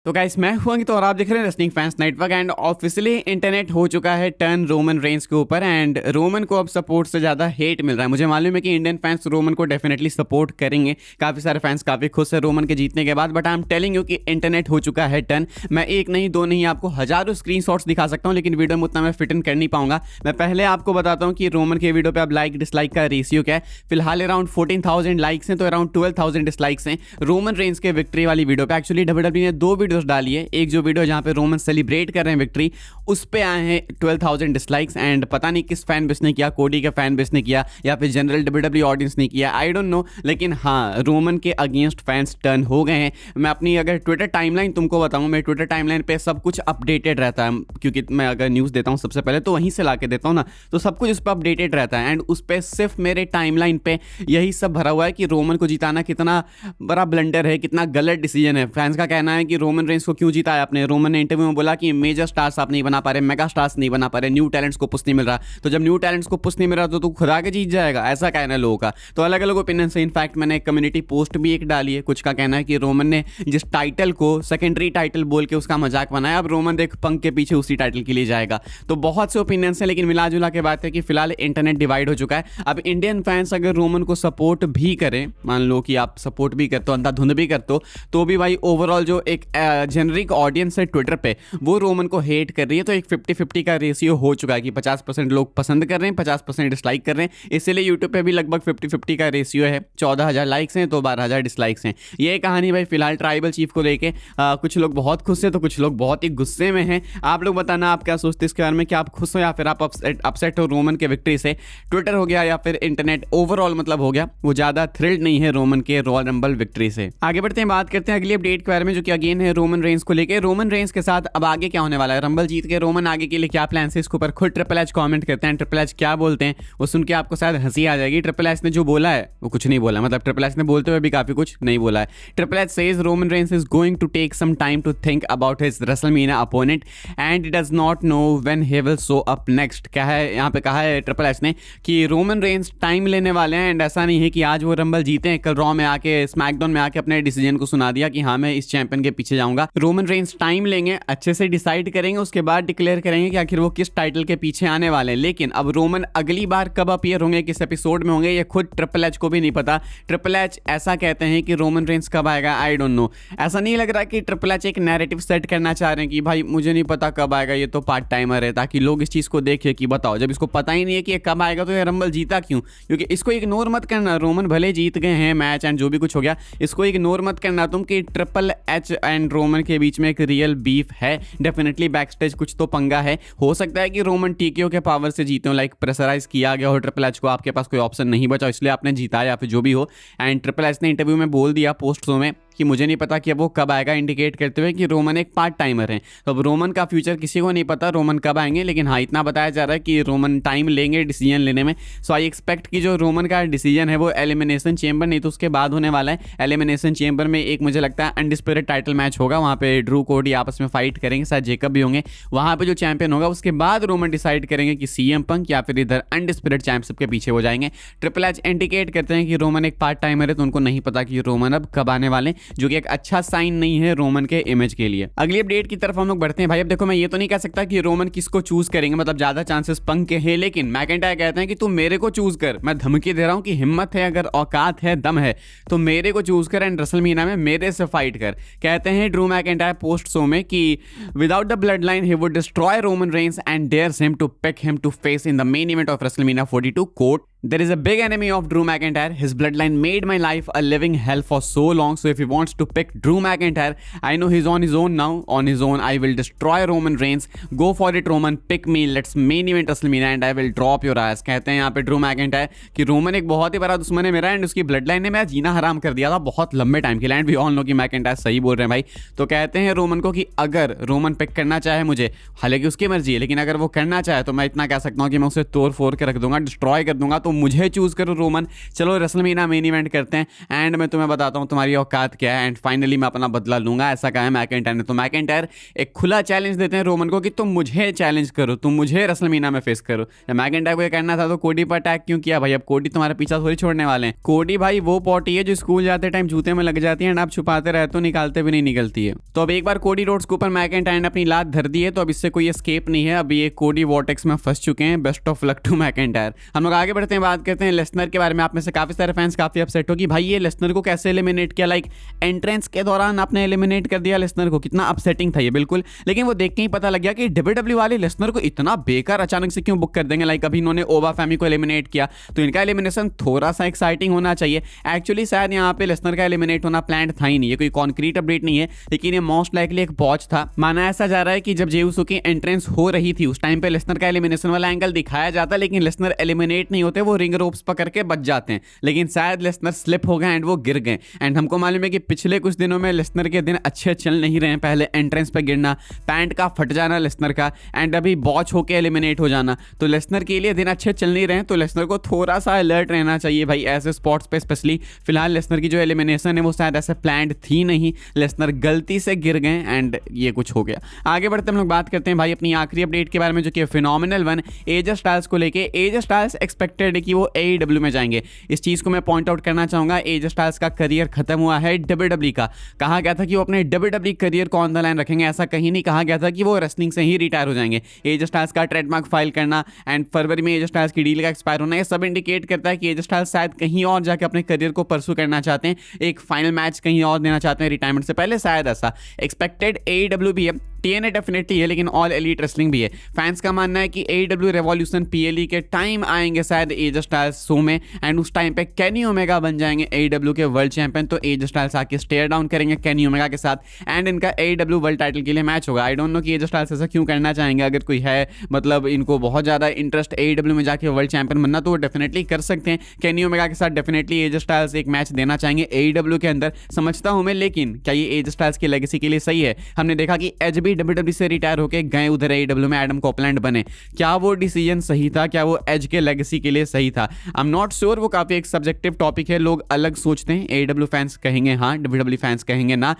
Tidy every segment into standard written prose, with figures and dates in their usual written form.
तो गाइस मैं हूं अंकित और आप देख रहे हैं wrestling fans network and officially internet हो चुका है टर्न रोमन रेंस के ऊपर एंड रोमन को अब सपोर्ट से ज़्यादा हेट मिल रहा है। मुझे मालूम है कि इंडियन फैंस रोमन को डेफिनेटली सपोर्ट करेंगे, काफ़ी सारे फैंस काफ़ी खुश है रोमन के जीतने के बाद, but I am telling you कि इंटरनेट हो चुका है टर्न। मैं एक नहीं दो नहीं आपको हज़ारों स्क्रीनशॉट्स दिखा सकता हूँ, लेकिन वीडियो में उतना मैं फिट इन कर नहीं पाऊंगा। मैं पहले आपको बताता हूँ कि रोमन के वीडियो पर अब लाइक डिसलाइक का रेशियो क्या है। फिलहाल अराउंड 14,000 लाइक्स हैं तो अराउंड 12,000 डिसलाइक्स हैं रोमन रेंस के विक्ट्री वाली वीडियो पे। एक्चुअली WWE ने 2 वीडियोस डाली है, एक जो वीडियो जहां पे रोमन सेलिब्रेट कर रहे हैं विक्ट्री, उस पे आए हैं 12,000 डिसलाइक्स एंड पता नहीं किस फैन बेस ने किया, कोडी के फैन बेस ने किया या फिर जनरल WWE ऑडियंस ने किया, आई डोंट नो। लेकिन हाँ, रोमन के अगेंस्ट फैंस टर्न हो गए हैं। मैं अपनी अगर ट्विटर टाइमलाइन तुमको बताऊं, मैं ट्विटर टाइमलाइन पे सब कुछ अपडेटेड रहता है, क्योंकि मैं अगर न्यूज़ देता हूं सबसे पहले तो वहीं से ला के देता हूं ना, तो सब कुछ उस पर अपडेटेड रहता है एंड उस पर सिर्फ मेरे टाइमलाइन पे यही सब भरा हुआ है कि रोमन को जिताना कितना बड़ा ब्लंडर है, कितना गलत डिसीजन है। फैंस का कहना है कि रोमन रेंस को क्यों जिताया आपने। रोमन ने इंटरव्यू में बोला कि मेजर स्टार्स आप नहीं बना पा रहे, मेगा स्टार्स नहीं बना पा रहे, न्यू टैलेंट्स को पुश नहीं मिल रहा। तो जब न्यू टैलेंट्स को पुश नहीं मिल रहा तो तू खुदा के जीत जाएगा, ऐसा कहना है लोगों का। तो अलग अलग ओपिनियन से इनफैक्ट मैंने एक कम्युनिटी पोस्ट भी एक डाली है। कुछ का कहना है कि रोमन ने जिस टाइटल को सेकेंडरी टाइटल बोल के उसका मजाक बनाया, अब रोमन देख पंख के पीछे उसी टाइटल के लिए जाएगा। तो बहुत से ओपिनियन है, लेकिन मिला जुला के बात है कि फिलहाल इंटरनेट डिवाइड हो चुका है। अब इंडियन फैंस अगर रोमन को सपोर्ट भी करें, मान लो कि आप सपोर्ट भी करते हो, अंधाधुंध भी करते हो, तो भी भाई ओवरऑल जो एक जेनरिक ऑडियंस है ट्विटर पे वो रोमन को हेट कर रही है। तो एक 50-50 का रेशियो हो चुका है कि 50% लोग पसंद कर रहे हैं, 50% डिसलाइक कर रहे हैं। इसीलिए यूट्यूब पे भी लगभग 50-50 का रेशियो है। 14,000 लाइक्स हैं तो 12,000 डिसलाइक्स हैं। ये कहानी भाई फिलहाल ट्राइबल चीफ को लेके कुछ लोग बहुत खुश हैं तो कुछ लोग बहुत ही गुस्से में हैं। आप लोग बताना आप क्या सोचते हैं इसके बारे में, कि आप खुश हो या फिर आप अपसेट हो रोमन के विक्ट्री से। ट्विटर हो गया या फिर इंटरनेट ओवरऑल मतलब हो गया, वो ज़्यादा थ्रिल्ड नहीं है रोमन के रॉयल रंबल विक्ट्री से। आगे बढ़ते हैं, बात करते हैं अगली अपडेट के बारे में, जो कि अगेन है रोमन रेंस को लेकर। रोमन रेंस के साथ अब आगे क्या होने वाला है, रंबल जीत के रोमन आगे के लिए क्या प्लान है, इसके ऊपर खुद ट्रिपल एच कमेंट करते हैं। ट्रिपल एच क्या बोलते हैं वो सुन के आपको शायद हंसी आ जाएगी। ट्रिपल एच ने जो बोला है वो कुछ नहीं बोला, मतलब ट्रिपल एच ने बोलते हुए भी काफी कुछ नहीं बोला है। Triple H says Roman Reigns is going to take some time to think about his WrestleMania opponent and he does not know when he will show up next. क्या है यहाँ पे कहा है ट्रिपल एच ने कि रोमन रेंस टाइम लेने वाले हैं एंड ऐसा नहीं है कि आज वो रंबल जीते हैं, कल रॉ में आके स्मैकडाउन में आके अपने डिसीजन को सुना दिया कि हाँ मैं इस चैंपियन के पीछे जाऊंगा। रोमन रेंस टाइम लेंगे, अच्छे से डिसाइड करेंगे, उसके बाद डिक्लेयर करेंगे कि आखिर वो किस टाइटल के पीछे आने वाले हैं। लेकिन अब रोमन अगली बार कब अपीयर होंगे, किस एपिसोड में होंगे, ये खुद ट्रिपल एच को भी नहीं पता। ट्रिपल एच ऐसा कहते हैं कि रोमन रेंस कब आएगा, आई डोंट नो। ऐसा नहीं लग रहा कि ट्रिपल एच एक नैरेटिव सेट करना चाह रहे हैं कि भाई मुझे नहीं पता कब आएगा, ये तो पार्ट टाइमर है, ताकि लोग इस चीज़ को देखें कि बताओ जब इसको पता ही नहीं है कि ये कब आएगा तो ये रंबल जीता क्यों। क्योंकि इसको इग्नोर मत करना, रोमन भले जीत गए हैं मैच एंड जो भी कुछ हो गया, इसको इग्नोर मत करना तुम कि ट्रिपल एच एंड रोमन के बीच में एक रियल बीफ है। डेफिनेटली बैक स्टेज कुछ तो पंगा है। हो सकता है कि रोमन टीकेओ के पावर से जीते हो, लाइक प्रेशराइज किया गया हो ट्रिपल एच को, आपके पास कोई ऑप्शन नहीं बचा इसलिए आपने जीता या फिर जो भी हो। एंड ट्रिपल एच ने इंटरव्यू में बोल दिया पोस्ट शो में कि मुझे नहीं पता कि अब वो कब आएगा, इंडिकेट करते हुए कि रोमन एक पार्ट टाइमर है। तो अब रोमन का फ्यूचर किसी को नहीं पता रोमन कब आएंगे, लेकिन हाँ इतना बताया जा रहा है कि रोमन टाइम लेंगे डिसीजन लेने में। सो आई एक्सपेक्ट कि जो रोमन का डिसीजन है वो एलिमिनेशन चेंबर नहीं तो उसके बाद होने वाला है। एलिमिनेशन चेंबर में एक मुझे लगता है अनडिस्प्यूटेड टाइटल मैच होगा, वहाँ पे ड्रू कोडी आपस में फाइट करेंगे, शायद जेकब भी होंगे। वहाँ पे जो चैंपियन होगा उसके बाद रोमन डिसाइड करेंगे कि सीएम पंक या फिर इधर अनडिस्प्यूटेड चैंपियनशिप के पीछे हो जाएंगे। ट्रिपल एच इंडिकेट करते हैं कि रोमन एक पार्ट टाइमर है, तो उनको नहीं पता कि रोमन अब कब आने वाले, जो कि एक अच्छा साइन नहीं है रोमन के इमेज के लिए। अगली अपडेट की तरफ हम लोग बढ़ते हैं। भाई अब देखो मैं ये तो नहीं कह सकता कि रोमन किसको चूज करेंगे, मतलब ज्यादा चांसेस पंक के हैं, लेकिन मैकेंटायर कहते हैं कि तू मेरे को चूज कर। मैं धमकी दे रहा हूं कि हिम्मत है, अगर औकात है, दम है तो मेरे को चूज कर एंड रेसलमेनिया में मेरे से फाइट कर। कहते हैं ड्रू मैकेंटायर पोस्ट शो में कि without the bloodline he would destroy Roman Reigns and dares him to pick him to face in the main event of WrestleMania 42 quote. There is a big enemy of Drew McIntyre. His bloodline made my life a living hell for so long. So if he wants to pick Drew McIntyre, I know he's on his own now. On his own, I will destroy Roman Reigns. Go for it, Roman. Pick me. Let's main event WrestleMania and I will drop your ass. कहते हैं यहाँ पे Drew McIntyre कि Roman एक बहुत ही बड़ा दुश्मन है मेरा एंड उसकी ब्लड लाइन ने मेरा जीना हराम कर दिया था बहुत लंबे टाइम के लिए। एंड वी ऑल नो कि मैकिंटायर सही बोल रहे हैं भाई। तो कहते हैं रोमन को कि अगर रोमन पिक करना चाहे मुझे, हालांकि उसकी मर्जी है, लेकिन अगर वो करना चाहे तो मैं इतना कह सकता हूँ कि मैं उसे तोड़ फोड़ के रख दूंगा, डिस्ट्रॉय कर दूंगा। तो तो मुझे चूज करो रोमन। चलो रेसलमेनिया मेन इवेंट करते हैं एंड मैं तुम्हें बताता हूँ तुम्हारी औकात क्या है एंड फाइनली मैं अपना बदला लूंगा, ऐसा कहा है मैकिंटायर ने। तो मैकिंटायर एक खुला चैलेंज देते हैं रोमन को कि तुम मुझे चैलेंज करो, तुम मुझे रेसलमेनिया में फेस करो। जब मैकिंटायर को ये करना था तो कोडी पर अटैक क्यों किया भाई? अब कोडी तुम्हारा पीछा थोड़ी छोड़ने वाले हैं। कोडी भाई वो पॉटी है जो स्कूल जाते टाइम जूते में लग जाती है एंड आप छुपाते रहते हो, निकालते भी नहीं निकलती है। तो अब एक बार कोडी रोड्स के ऊपर मैकिंटायर ने अपनी लात धर दी है तो अब इससे कोई एस्केप नहीं है। अब ये कोडी वॉर्टेक्स में फंस चुके हैं। Best of luck to McIntyre. हम लोग आगे बढ़ते हैं, बात करते हैं लेसनर के बारे में। आप में से काफी सारे फैंस काफी अपसेट हो कि भाई ये लेसनर को कैसे एलिमिनेट किया, लाइक एंट्रेंस के दौरान आपने एलिमिनेट कर दिया लेसनर को, कितना अपसेटिंग था ये बिल्कुल। लेकिन वो देख के ही पता लग गया कि डब्ल्यूडब्ल्यू वाले लेसनर को इतना बेकार अचानक से क्यों बुक कर देंगे। लाइक अभी इन्होंने ओबा फैमी को एलिमिनेट किया तो इनका एलिमिनेशन थोड़ा सा एक्साइटिंग होना चाहिए। एक्चुअली शायद यहाँ पे लेसनर का एलिमिनेट होना प्लान था ही नहीं, ये कोई कॉन्क्रीट अपडेट नहीं है, लेकिन ये मोस्ट लाइकली एक बॉच था। माना ऐसा जा रहा है कि जब जे उसो की एंट्रेंस हो रही थी उस टाइम पे लेसनर का एलिमिनेशन वाला एंगल दिखाया जाता, लेकिन लेसनर एलिमिनेट नहीं होते, वो रिंग रोप्स पकड़ के बच जाते हैं। लेकिन शायद लेसनर स्लिप हो गए एंड वो गिर गए। एंड हमको मालूम है कि पिछले कुछ दिनों में लेसनर के दिन अच्छे चल नहीं रहे हैं। पहले एंट्रेंस पे गिरना, पैंट का फट जाना लेसनर का, एंड अभी बॉच होके एलिमिनेट हो जाना, तो लेसनर के लिए दिन अच्छे चल नहीं रहे हैं। तो लेसनर को थोड़ा सा अलर्ट रहना चाहिए भाई ऐसे स्पॉट्स पे स्पेशली। फिलहाल लेसनर की जो एलिमिनेशन है वो शायद ऐसे प्लान्ड थी नहीं, लेसनर गलती से गिर गए एंड ये कुछ हो गया। आगे बढ़ते हम लोग बात करते हैं भाई अपनी आखिरी अपडेट के बारे में, जो कि फिनोमिनल वन एजे स्टाइल्स को लेके। एजे स्टाइल्स एक्सपेक्टेड है कि वो AEW में जाएंगे। इस चीज को मैं पॉइंट आउट करना चाहूंगा, एजे स्टाइल्स का करियर खत्म हुआ है WWE का। कहा गया था कि वो अपने WWE करियर को ऑन द लाइन रखेंगे, ऐसा कहीं नहीं कहा गया था कि वो रेसलिंग से ही रिटायर हो जाएंगे। एजे स्टाइल्स का ट्रेडमार्क फाइल करना एंड फरवरी में एजे स्टाइल्स की डील का एक्सपायर होना, ये सब इंडिकेट करता है कि एजे स्टाइल्स शायद कहीं और जाके अपने करियर को परसू करना चाहते हैं, एक फाइनल मैच कहीं और देना चाहते हैं रिटायरमेंट से पहले, शायद ऐसा एक्सपेक्टेड। AEW भी है, TNA डेफिनेटली है, लेकिन ऑल एलीट रेसलिंग भी है। फैंस का मानना है कि AEW रेवोल्यूशन PLE के टाइम आएंगे शायद एजे स्टाइल्स शो में एंड उस टाइम पे केनी ओमेगा बन जाएंगे AEW के वर्ल्ड चैंपियन। तो एजे स्टाइल्स आके स्टेयर डाउन करेंगे केनी ओमेगा के साथ एंड इनका AEW वर्ल्ड टाइटल के लिए मैच होगा। आई डोंट नो कि एजे स्टाइल्स ऐसा क्यों करना चाहेंगे। अगर कोई है मतलब इनको बहुत ज़्यादा इंटरेस्ट AEW में जाके वर्ल्ड चैंपियन बनना, तो वो डेफिनेटली कर सकते हैं। केनी ओमेगा के साथ डेफिनेटली एजे स्टाइल्स एक मैच देना चाहेंगे AEW के अंदर, समझता हूं मैं। लेकिन क्या ये एजे स्टाइल्स की लेगेसी के लिए सही है? हमने देखा कि एज भी WWE से रिटायर होके गए उधर AEW में, एडम कोपलैंड बने। क्या वो डिसीजन सही था? क्या वो एज के लेगेसी के लिए सही था? I am not sure. वो काफी एक सब्जेक्टिव टॉपिक है, लोग अलग सोचते हैं। AEW फैंस कहेंगे हाँ, WWE फैंस कहेंगे ना।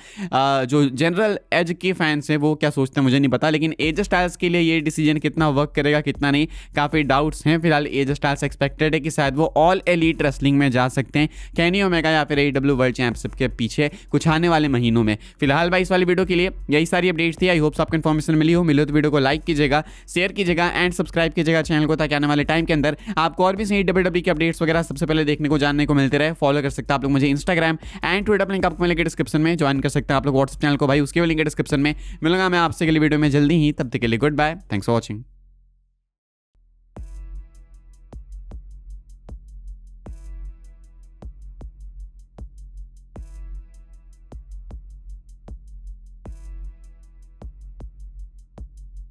जो जनरल एज के फैंस हैं वो क्या सोचते हैं मुझे नहीं पता, लेकिन एजे स्टाइल्स के लिए ये डिसीजन कितना वर्क करेगा कितना नहीं, काफी डाउट्स हैं। फिलहाल एजे स्टाइल्स एक्सपेक्टेड है कि शायद वो ऑल एलीट रेसलिंग में जा सकते हैं, केनी ओमेगा या फिर AEW वर्ल्ड चैंपियनशिप के पीछे कुछ आने वाले महीनों में। फिलहाल भाई इस वाली वीडियो के लिए यही सारी अपडेट्स थी। आई होप आपको इन्फॉर्मेशन मिली तो वीडियो को लाइक कीजिएगा, शेयर कीजिएगा एंड सब्सक्राइब कीजिएगा चैनल को, ताकि आने वाले टाइम के अंदर आपको और भी सही WWE की अपडेट्स वगैरह सबसे पहले देखने को जानने को मिलते रहे। फॉलो कर सकते हैं आप लोग मुझे इंस्टाग्राम एंड ट्विटर, लिंक आपको मिलेगा डिस्क्रिप्शन में। ज्वाइन कर सकते हैं आप लोग व्हाट्सएप चैनल को भाई, उसके भी लिंक डिस्क्रिप्शन में। मिलूंगा मैं आपसे अगली वीडियो में जल्दी ही, तब तक के लिए goodbye, thanks for watching.